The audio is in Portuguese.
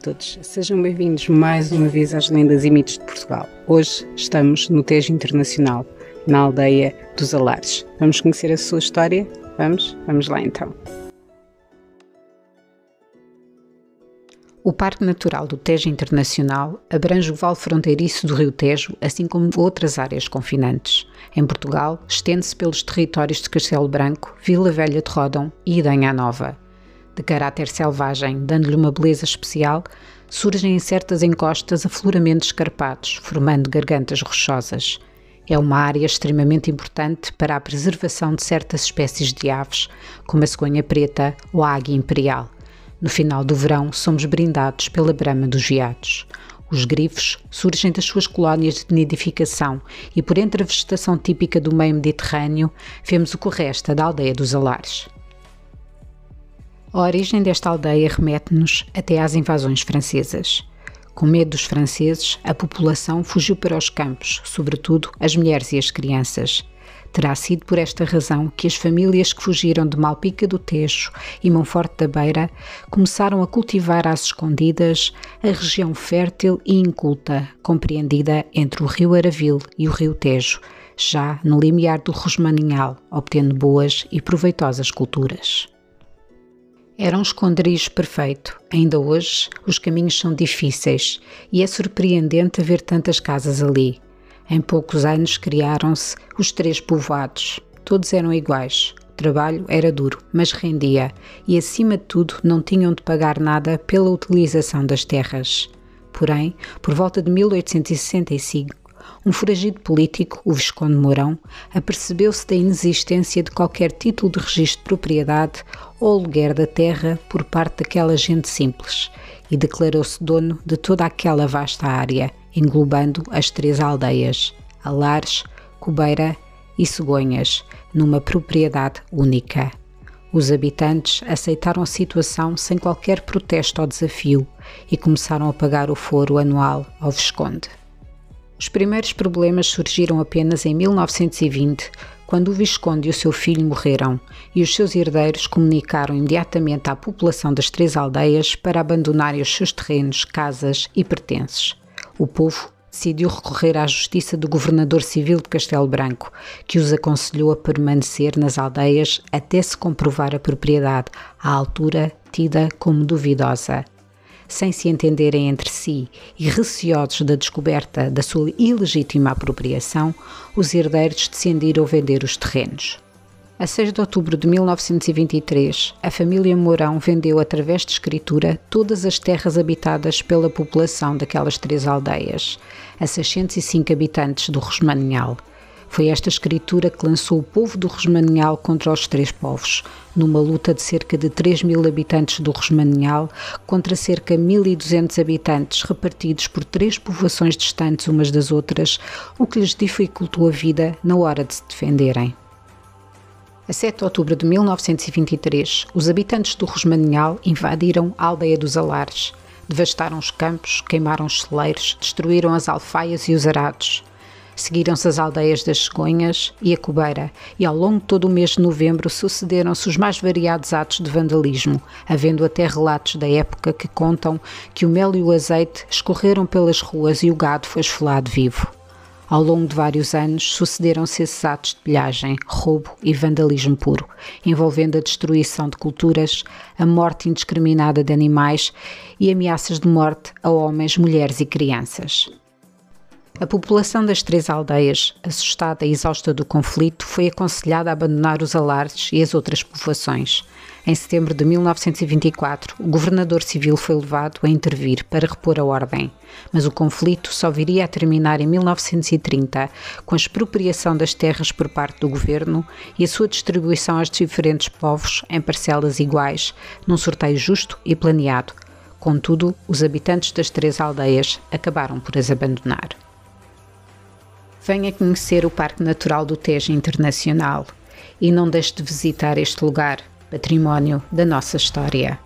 todos, sejam bem-vindos mais uma vez às Lendas e Mitos de Portugal. Hoje estamos no Tejo Internacional, na aldeia dos Alares. Vamos conhecer a sua história? Vamos lá então. O Parque Natural do Tejo Internacional abrange o vale fronteiriço do Rio Tejo, assim como outras áreas confinantes. Em Portugal, estende-se pelos territórios de Castelo Branco, Vila Velha de Ródão e Idanha Nova. De caráter selvagem, dando-lhe uma beleza especial, surgem em certas encostas afloramentos escarpados, formando gargantas rochosas. É uma área extremamente importante para a preservação de certas espécies de aves, como a cegonha preta ou a águia imperial. No final do verão, somos brindados pela brama dos veados. Os grifos surgem das suas colónias de nidificação e, por entre a vegetação típica do meio mediterrâneo, vemos o que resta da aldeia dos Alares. A origem desta aldeia remete-nos até às invasões francesas. Com medo dos franceses, a população fugiu para os campos, sobretudo as mulheres e as crianças. Terá sido por esta razão que as famílias que fugiram de Malpica do Tejo e Monforte da Beira começaram a cultivar às escondidas a região fértil e inculta, compreendida entre o rio Aravil e o rio Tejo, já no limiar do Rosmaninhal, obtendo boas e proveitosas culturas. Era um esconderijo perfeito. Ainda hoje, os caminhos são difíceis e é surpreendente ver tantas casas ali. Em poucos anos criaram-se os 3 povoados. Todos eram iguais. O trabalho era duro, mas rendia e, acima de tudo, não tinham de pagar nada pela utilização das terras. Porém, por volta de 1865, um foragido político, o Visconde Mourão, apercebeu-se da inexistência de qualquer título de registro de propriedade ou aluguer da terra por parte daquela gente simples e declarou-se dono de toda aquela vasta área, englobando as 3 aldeias, Alares, Cobeira e Cegonhas, numa propriedade única. Os habitantes aceitaram a situação sem qualquer protesto ou desafio e começaram a pagar o foro anual ao Visconde. Os primeiros problemas surgiram apenas em 1920, quando o Visconde e o seu filho morreram, e os seus herdeiros comunicaram imediatamente à população das 3 aldeias para abandonarem os seus terrenos, casas e pertences. O povo decidiu recorrer à justiça do governador civil de Castelo Branco, que os aconselhou a permanecer nas aldeias até se comprovar a propriedade, à altura tida como duvidosa. Sem se entenderem entre si e receosos da descoberta da sua ilegítima apropriação, os herdeiros decidiram vender os terrenos. A 6 de outubro de 1923, a família Mourão vendeu através de escritura todas as terras habitadas pela população daquelas 3 aldeias, a 605 habitantes do Rosmaninhal. Foi esta escritura que lançou o povo do Rosmaninhal contra os 3 povos, numa luta de cerca de 3.000 habitantes do Rosmaninhal contra cerca de 1.200 habitantes repartidos por 3 povoações distantes umas das outras, o que lhes dificultou a vida na hora de se defenderem. A 7 de outubro de 1923, os habitantes do Rosmaninhal invadiram a aldeia dos Alares, devastaram os campos, queimaram os celeiros, destruíram as alfaias e os arados. Seguiram-se as aldeias das Cegonhas e a Cobeira e ao longo de todo o mês de novembro sucederam-se os mais variados atos de vandalismo, havendo até relatos da época que contam que o mel e o azeite escorreram pelas ruas e o gado foi esfolado vivo. Ao longo de vários anos sucederam-se esses atos de pilhagem, roubo e vandalismo puro, envolvendo a destruição de culturas, a morte indiscriminada de animais e ameaças de morte a homens, mulheres e crianças. A população das 3 aldeias, assustada e exausta do conflito, foi aconselhada a abandonar os Alares e as outras povoações. Em setembro de 1924, o governador civil foi levado a intervir para repor a ordem, mas o conflito só viria a terminar em 1930, com a expropriação das terras por parte do governo e a sua distribuição aos diferentes povos em parcelas iguais, num sorteio justo e planeado. Contudo, os habitantes das 3 aldeias acabaram por as abandonar. Venha conhecer o Parque Natural do Tejo Internacional e não deixe de visitar este lugar, património da nossa história.